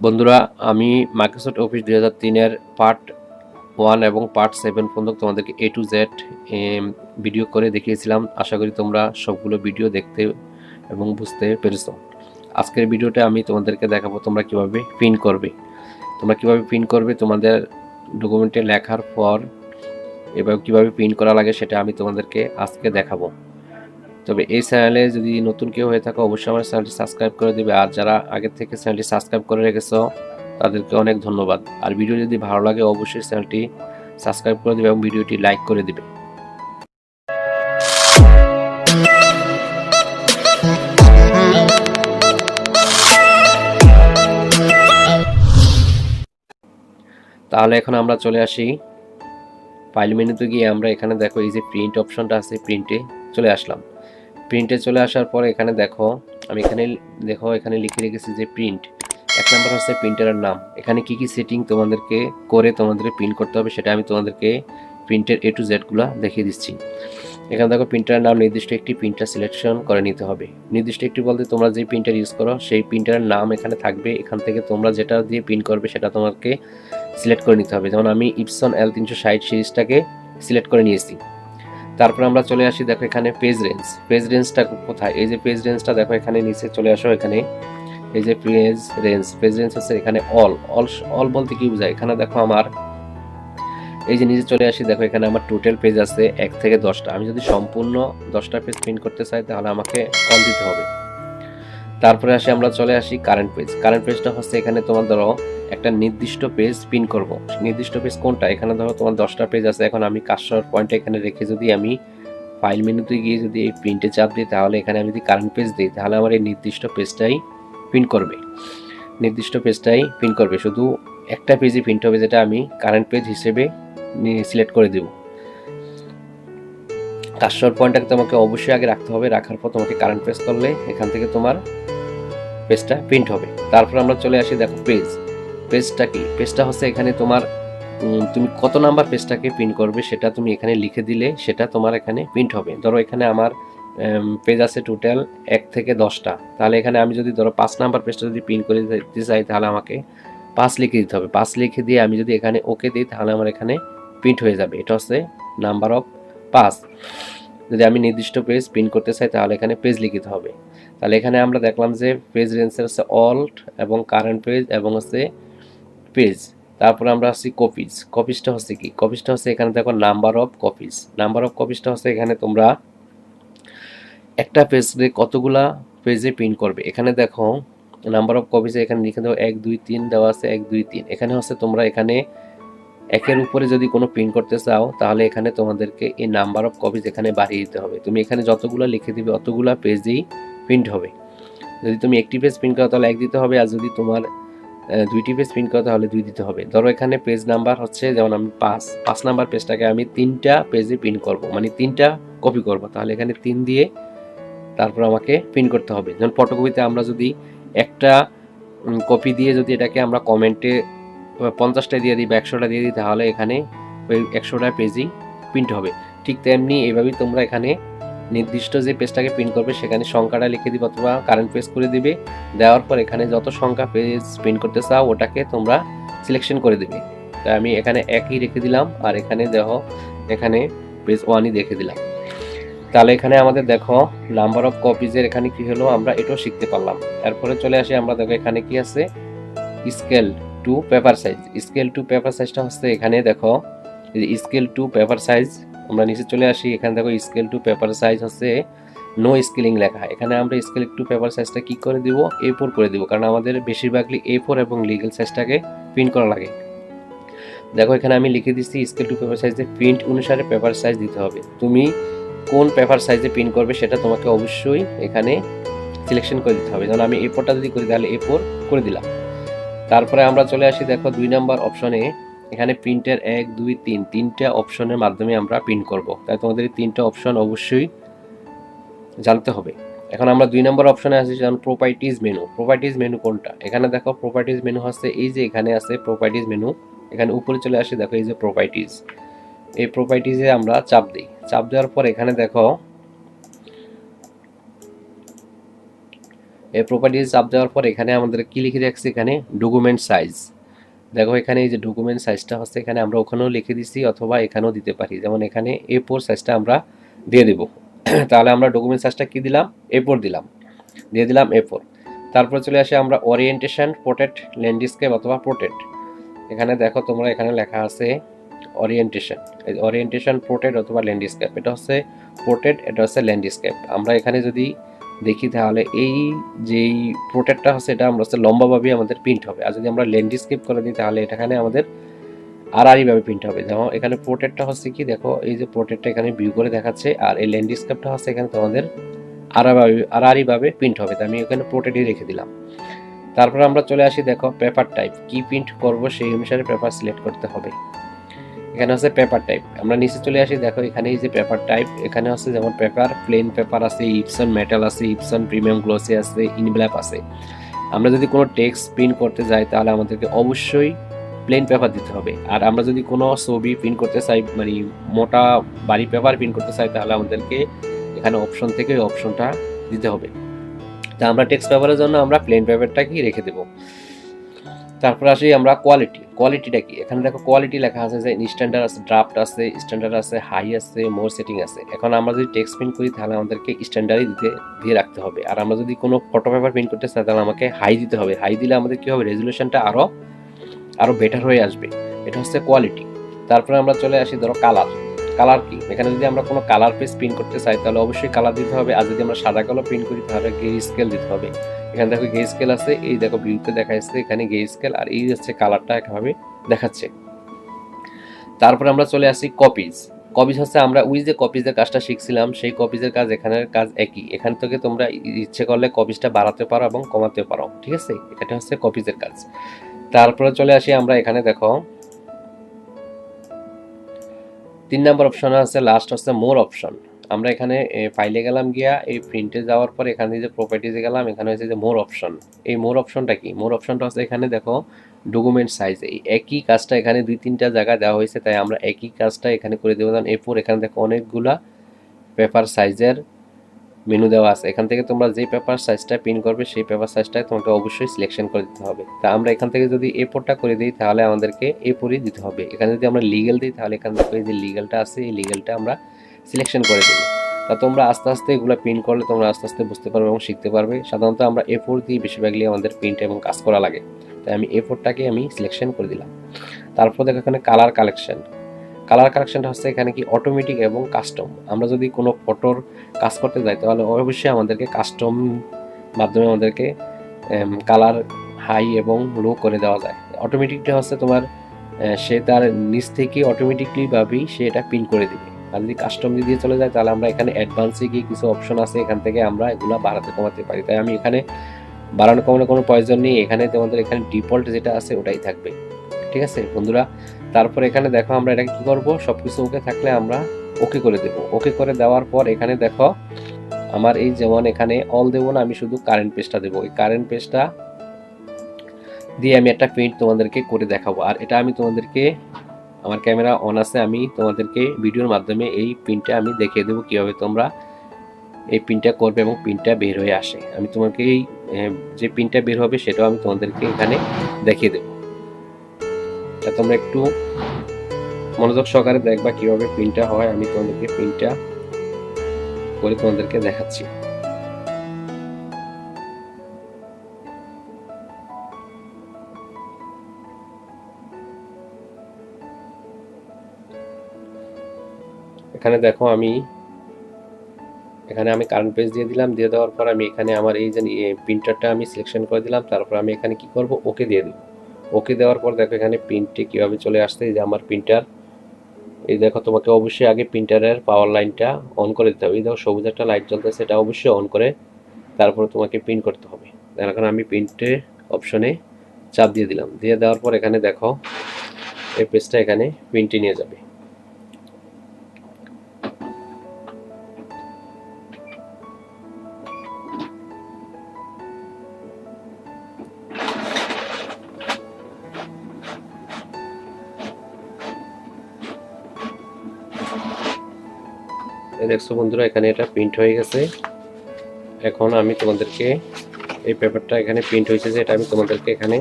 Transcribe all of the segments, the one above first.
বন্ধুরা, আমি Microsoft office 2003 এর পার্ট 1 এবং পার্ট 7 পর্যন্ত তোমাদেরকে A to Z ভিডিও করে দেখিয়েছিলাম। আশা করি তোমরা সবগুলো ভিডিও দেখতে এবং বুঝতে পেরেছো। আজকের ভিডিওতে আমি তোমাদেরকে দেখাবো তোমরা কিভাবে প্রিন্ট করবে। তোমাদের ডকুমেন্টে লেখার পর এবার কিভাবে প্রিন্ট করা লাগে সেটা আমি তোমাদেরকে আজকে দেখাবো। তবে এই চ্যানেলে যদি নতুন কেউ হয়ে থাকো অবশ্যই আমার চ্যানেলটি সাবস্ক্রাইব করে দিবে, আর যারা আগের থেকে চ্যানেলটি সাবস্ক্রাইব করে রেখেছো তাদেরকে অনেক ধন্যবাদ। আর ভিডিও যদি ভালো লাগে অবশ্যই চ্যানেলটি সাবস্ক্রাইব করে দিবে এবং ভিডিওটি লাইক করে দিবে। তাহলে এখন আমরা চলে আসি ফাইল মেনুতে গিয়ে আমরা এখানে দেখো এই যে প্রিন্ট অপশনটা আছে, প্রিন্টে চলে আসলাম। প্রিন্টে চলে আসার পরে এখানে দেখো আমি এখানে লিখে রেখেছি যে প্রিন্ট। এক নম্বর হচ্ছে প্রিন্টারের নাম। এখানে কি সেটিং তোমাদেরকে প্রিন্ট করতে হবে সেটা আমি তোমাদেরকে প্রিন্টের A to Z গুলা দেখিয়ে দিচ্ছি। এখানে দেখো প্রিন্টারের নাম, নির্দিষ্ট একটি প্রিন্টার সিলেকশন করে নিতে হবে। নির্দিষ্ট একটি বলতে তোমরা যে প্রিন্টার ইউজ করো সেই প্রিন্টারের নাম এখানে থাকবে। এখান থেকে তোমরা যেটা দিয়ে প্রিন্ট করবে সেটা তোমাকে সিলেক্ট করে নিতে হবে। যেমন আমি ইপসন L360 সিরিজটাকে সিলেক্ট করে নিয়েছি। তারপর আমরা চলে আসি, দেখো এখানে পেজ রেঞ্জটা কোথায়, এই যে পেজ রেঞ্জটা দেখো এখানে নিচে চলে আসো। এখানে এই যে পেজ রেঞ্জ হচ্ছে এখানে অল বলতে কি বোঝায়, এখানে দেখো আমার এই যে নিচে চলে আসি, দেখো এখানে আমার টোটাল পেজ আছে 1 থেকে 10টা। আমি যদি সম্পূর্ণ 10টা পেজ প্রিন্ট করতে চাই তাহলে আমাকে অল দিতে হবে। তারপরে আমরা চলে আসি কারেন্ট পেজটা হচ্ছে এখানে তোমার ধরো একটা নির্দিষ্ট পেজ প্রিন্ট করব। নির্দিষ্ট পেজ কোনটা, এখানে ধরো তোমার 10টা পেজ আছে। এখন আমি কার্সর পয়েন্টটা এখানে রেখে যদি আমি ফাইল মেনুতে গিয়ে যদি এই প্রিন্টে চাপ দিই তাহলে এখানে আমি যদি কারেন্ট পেজ দিই তাহলে আমার এই নির্দিষ্ট পেজটাই প্রিন্ট করবে। শুধু একটা পেজই প্রিন্ট হবে, যেটা আমি কারেন্ট পেজ হিসেবে সিলেক্ট করে দেব। কার্সর পয়েন্টটাকে তোমাকে অবশ্যই আগে রাখতে হবে, রাখার পর তোমাকে কারেন্ট পেজ করলে এখান থেকে তোমার পেজটা প্রিন্ট হবে। তারপর আমরা চলে আসি, দেখো পেজটা কি, পেজটা হচ্ছে এখানে তোমার তুমি কত নাম্বার পেজটাকে প্রিন্ট করবে সেটা তুমি এখানে লিখে দিলে সেটা তোমার এখানে প্রিন্ট হবে। ধরো এখানে আমার পেজ আছে টোটাল 1 থেকে 10টা, তাহলে এখানে আমি যদি ধরো 5 নাম্বার পেজটা যদি প্রিন্ট করে দিতে চাই তাহলে আমাকে 5 লিখে দিতে হবে। 5 লিখে দিয়ে আমি যদি এখানে ওকে দিই তাহলে আমার এখানে প্রিন্ট হয়ে যাবে। এটা হচ্ছে নাম্বার অফ 5। যদি আমি নির্দিষ্ট পেজ প্রিন্ট করতে চাই তাহলে এখানে পেজ লিখতে হবে। তাহলে এখানে আমরা দেখলাম যে পেজ রেঞ্জের হচ্ছে অল্ট এবং কারেন্ট পেজ এবং হচ্ছে পেজ। তারপরে আমরা আসছি কপিজটা হচ্ছে কি, কপিজটা হচ্ছে এখানে দেখো নাম্বার অফ কপিজটা হচ্ছে এখানে তোমরা একটা পেজে কতগুলা পেজে প্রিন্ট করবে। এখানে দেখো নাম্বার অফ কপিজে এখানে লিখে দাও 1 2 3 দেওয়া আছে 1 2 3। এখানে হচ্ছে তোমরা এখানে একের উপরে যদি কোনো প্রিন্ট করতে চাও তাহলে এখানে তোমাদেরকে এই নাম্বার অফ কপিজ এখানে বাড়িয়ে দিতে হবে। তুমি এখানে যতগুলো লিখে দিবে অতগুলা পেজেই প্রিন্ট হবে। যদি তুমি একটি পেজ প্রিন্ট করো তাহলে 1 দিতে হবে, আর যদি তোমার 2টি পেজ প্রিন্ট করো তাহলে 2 দিতে হবে। ধরো এখানে পেজ নাম্বার হচ্ছে যেমন আমি 5 নাম্বার পেজটাকে আমি 3টা পেজে প্রিন্ট করব, মানে 3টা কপি করব, তাহলে এখানে 3 দিয়ে তারপর আমাকে প্রিন্ট করতে হবে। যেমন ফটোকপিতে আমরা যদি একটা কপি দিয়ে যদি এটাকে আমরা কমেন্টে 50টা দিয়ে দিই বা 100টা দিয়ে দিই তাহলে এখানে ওই 100টা পেজই প্রিন্ট হবে। ঠিক তেমনি এইভাবেই তোমরা এখানে নির্দিষ্ট যে পেজটাকে প্রিন্ট করবে সেখানে সংখ্যাটা লিখে দিবে অথবা কারেন্ট পেজ করে দিবে। দেওয়ার পর এখানে যত সংখ্যা পেজ প্রিন্ট করতে চাও ওটাকে তোমরা সিলেকশন করে দিবে। তাই আমি এখানে একই রেখে দিলাম, আর এখানে দেখো এখানে পেজ 1ই রেখে দিলাম। তাহলে এখানে আমাদের দেখো নাম্বার অফ কপিজের এখানে কি হলো আমরা এটাও শিখতে পারলাম। এরপরে চলে আসি, আমরা দেখো এখানে কি আছে, স্কেল টু পেপার সাইজটা হচ্ছে এখানে দেখো স্কেল টু পেপার সাইজ। আমরা নিচে চলে আসি, এখানে দেখো স্কেল টু পেপার সাইজ হচ্ছে নো স্কেলিং লেখা। এখানে আমরা স্কেল টু পেপার সাইজটা কি করে দিব, A4 করে দিব, কারণ আমাদের বেশিরভাগই A4 এবং লিগ্যাল সাইজটাকে প্রিন্ট করা লাগে। দেখো এখানে আমি লিখে দিচ্ছি স্কেল টু পেপার সাইজে প্রিন্ট অনুসারে পেপার সাইজ দিতে হবে। তুমি কোন পেপার সাইজে প্রিন্ট করবে সেটা তোমাকে অবশ্যই এখানে সিলেকশন করে দিতে হবে। যেমন আমি A4টা যদি করি তাহলে A4 করে দিলাম। তারপরে আমরা চলে আসি, দেখো 2 নম্বর অপশনে এখানে প্রিন্টের 1 2 3 তিনটা অপশনের মাধ্যমে আমরা প্রিন্ট করব। তাই তোমাদের এই 3টা অপশন অবশ্যই জানতে হবে। এখন আমরা 2 নম্বর অপশনে আসি, যেমন প্রপার্টিজ মেনু কোনটা, এখানে দেখো প্রপার্টিজ মেনু হচ্ছে এই যে এখানে আছে প্রপার্টিজ মেনু। এখানে উপরে চলে আসি, দেখো এই যে প্রপার্টিজ, এই প্রপার্টিজে আমরা চাপ দিই। চাপ দেওয়ার পর এখানে দেখো এই প্রপার্টিজ চাপ দেওয়ার পর এখানে আমাদের কি লিখে রাখছি, এখানে ডকুমেন্ট সাইজ। দেখো এখানে এই যে ডকুমেন্ট সাইজটা হচ্ছে এখানে আমরা ওখানেও লিখে দিছি অথবা এখানেও দিতে পারি, যেমন এখানে A4 সাইজটা আমরা দিয়ে দেব। তাহলে আমরা ডকুমেন্ট সাইজটা কি দিলাম, A4 দিলাম, দিয়ে দিলাম A4। তারপর চলে আসে আমরা ওরিয়েন্টেশন পোর্ট্রেট ল্যান্ডস্কেপ অথবা পোর্ট্রেট। এখানে দেখো তোমরা এখানে লেখা আছে ওরিয়েন্টেশন, ওরিয়েন্টেশন পোর্ট্রেট অথবা ল্যান্ডস্কেপ। এটা হচ্ছে পোর্ট্রেট, এটা হচ্ছে ল্যান্ডস্কেপ। আমরা এখানে যদি দেখি তাহলে এই যেই পোর্ট্রেটটা হচ্ছে এটা আমরা হচ্ছে লম্বাভাবে আমাদের প্রিন্ট হবে, আর যদি আমরা ল্যান্ডস্কেপ করে দিই তাহলে এখানে আমাদের আড়াআড়িভাবে প্রিন্ট হবে। যেমন এখানে পোর্ট্রেটটা হচ্ছে কি, দেখো এই যে পোর্ট্রেটটা এখানে ভিউ করে দেখাচ্ছে, আর এই ল্যান্ডস্কেপটা হচ্ছে এখানে তোমাদের আড়াআড়িভাবে প্রিন্ট হবে। তো আমি এখানে পোর্ট্রেটই রেখে দিলাম। তারপর আমরা চলে আসি, দেখো পেপার টাইপ, কি প্রিন্ট করব সেই অনুসারে পেপার সিলেক্ট করতে হবে। এখানে হচ্ছে পেপার টাইপ, আমরা নিচে চলে আসি, দেখো এখানে এই যে পেপার টাইপ, এখানে হচ্ছে যেমন পেপার প্লেন পেপার আছে, ইপসন মেটাল আছে, ইপসন প্রিমিয়াম গ্লসি আছে, ইনভ্যালপ আছে। আমরা যদি কোনো টেক্সট প্রিন্ট করতে যাই তাহলে আমাদেরকে অবশ্যই প্লেন পেপার দিতে হবে। আর আমরা যদি কোনো ছবি প্রিন্ট করতে চাই, মানে মোটা বাড়ি পেপার প্রিন্ট করতে চাই, তাহলে আমাদেরকে এখানে অপশন থেকে ওই অপশনটা দিতে হবে। তা আমরা টেক্সট পেপারের জন্য আমরা প্লেন পেপারটাকেই রেখে দেবো। তারপর আসি আমরা কোয়ালিটিটা কি, এখানে দেখো কোয়ালিটি লেখা আছে যে স্ট্যান্ডার্ড আছে, ড্রাফট আছে, স্ট্যান্ডার্ড আছে, হাই আছে, মোর সেটিং আছে। এখন আমরা যদি টেক্সট প্রিন্ট করি তাহলে আমাদেরকে স্ট্যান্ডার্ডই দিয়ে রাখতে হবে। আর আমরা যদি কোনো ফটো পেপার প্রিন্ট করতে চাই তাহলে আমাকে হাই দিতে হবে। হাই দিলে আমাদের কি হবে, রেজুলেশনটা আরো বেটার হয়ে আসবে। এটা হচ্ছে কোয়ালিটি। তারপরে আমরা চলে আসি ধরো কালার কি, এখানে যদি আমরা কোনো কালার পেজ প্রিন্ট করতে চাই তাহলে অবশ্যই কালার দিতে হবে। আর যদি আমরা সাদা কালো প্রিন্ট করি তাহলে গ্রে স্কেল দিতে হবে। এখানে দেখো গ্রে স্কেল আছে, এই দেখো ভিউতে দেখা যাচ্ছে এখানে গ্রে স্কেল, আর এই হচ্ছে কালারটা একভাবে দেখাচ্ছে। তারপরে আমরা চলে আসি কপিজ হচ্ছে আমরা ওই যে কপিজের কাজটা শিখছিলাম, সেই কপিজের কাজ এখানের কাজ একই। এখান থেকে তোমরা ইচ্ছে করলে কপিজটা বাড়াতে পারো এবং কমাতে পারো, ঠিক আছে, এটা হচ্ছে কপিজের কাজ। তারপরে চলে আসি আমরা, এখানে দেখো 3 নম্বর অপশন আছে, লাস্ট হচ্ছে মোর অপশন। আমরা এখানে ফাইলে গেলাম, গিয়া এই প্রিন্টে যাওয়ার পর এখানে যে প্রপার্টিজে গেলাম, এখানে হচ্ছে যে মোর অপশন। এই মোর অপশনটা কি, মোর অপশনটা হচ্ছে এখানে দেখো ডকুমেন্ট সাইজ, এই একই কাজটা এখানে 2-3টা জায়গায় দেওয়া হয়েছে, তাই আমরা একই কাজটা এখানে করে দেবো। যেমন A4, এখানে দেখো অনেকগুলা পেপার সাইজের মেনু দেওয়া আছে। এখান থেকে তোমরা যে পেপার সাইজটা প্রিন্ট করবে সেই পেপার সাইজটাই তোমাকে অবশ্যই সিলেকশন করে দিতে হবে। তা আমরা এখান থেকে যদি A4টা করে দিই তাহলে আমাদেরকে A4ই দিতে হবে। এখানে যদি আমরা লিগ্যাল দিই তাহলে এখানে দেখো এই যে লিগ্যালটা আছে, এই লিগ্যালটা আমরা সিলেকশন করে দেবো। তা তোমরা আস্তে আস্তে এগুলো প্রিন্ট করলে তোমরা আস্তে আস্তে বুঝতে পারবে এবং শিখতে পারবে। সাধারণত আমরা A4 দিয়ে বেশিরভাগই আমাদের প্রিন্ট এবং কাজ করা লাগে, তাই আমি A4টাকে আমি সিলেকশন করে দিলাম। তারপর দেখো এখানে কালার কালেকশনটা হচ্ছে এখানে কি অটোমেটিক এবং কাস্টম। আমরা যদি কোনো ফটোর কাজ করতে যাই তাহলে অবশ্যই আমাদেরকে কাস্টম মাধ্যমে আমাদেরকে কালার হাই এবং লো করে দেওয়া যায়। অটোমেটিকটা হচ্ছে তোমার সে তার নিচ থেকে অটোমেটিকলি ভাবেই সে এটা প্রিন্ট করে দিবে। আর যদি কাস্টম দিয়ে চলে যায় তাহলে আমরা এখানে অ্যাডভান্সে গিয়ে কিছু অপশন আছে, এখান থেকে আমরা এগুলো বাড়াতে কমাতে পারি। তাই আমি এখানে বাড়ানো কমানোর কোনো প্রয়োজন নেই, এখানে তোমাদের এখানে ডিফল্ট যেটা আছে ওটাই থাকবে, ঠিক আছে বন্ধুরা। তারপর এখানে দেখো আমরা এটাকে কি করব, সবকিছু ওকে থাকলে আমরা ওকে করে দেব। ওকে করে দেওয়ার পর এখানে দেখো আমার এই যেমন এখানে অল দেবো না, আমি শুধু কারেন্ট পেজটা দেবো। এই কারেন্ট পেজটা দিয়ে আমি একটা প্রিন্ট তোমাদেরকে করে দেখাবো। আর এটা আমি তোমাদেরকে, আমার ক্যামেরা অন আছে, আমি তোমাদেরকে ভিডিওর মাধ্যমে এই প্রিন্টটা আমি দেখিয়ে দেবো কীভাবে তোমরা এই প্রিন্টটা করবে এবং প্রিন্টটা বের হয়ে আসে। আমি তোমাকে এই যে প্রিন্টটা বের হবে সেটাও আমি তোমাদেরকে এখানে দেখিয়ে দেবো। তা তোমরা একটু মনোযোগ সহকারে দেখবা কিভাবে প্রিন্টটা হয়। আমি তোমাদেরকে প্রিন্টটা করে তোমাদেরকে দেখাচ্ছি। এখানে দেখো আমি কারেন্ট পেজ দিয়ে দিলাম, দিয়ে দেওয়ার পর আমি এখানে আমার এই যে প্রিন্টারটা আমি সিলেকশন করে দিলাম। তারপর আমি এখানে কি করব, ওকে দিয়ে দেব। ওকে দেওয়ার পর দেখো এখানে প্রিন্টে কিভাবে চলে আসছে, এই যে আমার প্রিন্টার। এই দেখো তোমাকে অবশ্যই আগে প্রিন্টারের পাওয়ার লাইনটা অন করে দিতে হবে। এই দেখো সবুজ একটা লাইট জ্বলতেছে, সেটা অবশ্যই অন করে তারপর তোমাকে প্রিন্ট করতে হবে। এখন আমি প্রিন্টে অপশনে চাপ দিয়ে দিলাম, দিয়ে দেওয়ার পর এখানে দেখো এই পেজটা এখানে প্রিন্টে নিয়ে যাবে। দেখছো বন্ধুরা এখানে এটা প্রিন্ট হয়ে গেছে। এখন আমি তোমাদেরকে এই পেপারটা এখানে প্রিন্ট হয়েছে, যেটা আমি তোমাদেরকে এখানে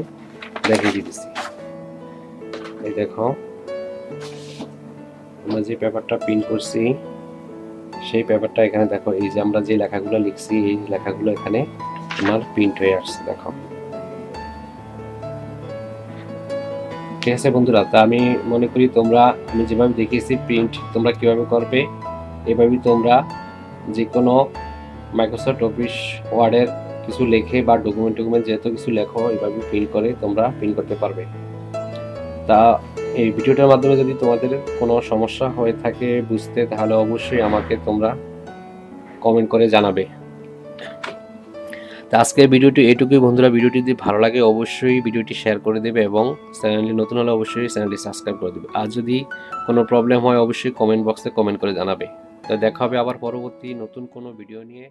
দেখিয়ে দিতেছি। এই দেখো, আমরা যে পেপারটা প্রিন্ট করছি সেই পেপারটা এখানে দেখো, এই যে আমরা যে লেখাগুলো লিখছি এই লেখাগুলো এখানে তোমার প্রিন্ট হয়ে আসছে, দেখো। ঠিক আছে বন্ধুরা, তা আমি মনে করি তোমরা, আমি যেভাবে দেখিয়েছি প্রিন্ট তোমরা কিভাবে করবে, এভাবেই তোমরা যে কোনো মাইক্রোসফট অফিস ওয়ার্ডের কিছু লেখে বা ডকুমেন্ট যেহেতু কিছু লেখো, এভাবে প্রিন্ট করে তোমরা প্রিন্ট করতে পারবে। তা এই ভিডিওটার মাধ্যমে যদি তোমাদের কোনো সমস্যা হয়ে থাকে বুঝতে, তাহলে অবশ্যই আমাকে তোমরা কমেন্ট করে জানাবে। তো আজকের ভিডিওটি এইটুকুই বন্ধুরা। ভিডিওটি যদি ভালো লাগে অবশ্যই ভিডিওটি শেয়ার করে দেবে এবং চ্যানেলটি নতুন হলে অবশ্যই চ্যানেলটি সাবস্ক্রাইব করে দেবে। আর যদি কোনো প্রবলেম হয় অবশ্যই কমেন্ট বক্সে কমেন্ট করে জানাবে। তো দেখা হবে আবার পরবর্তী নতুন কোনো ভিডিও নিয়ে।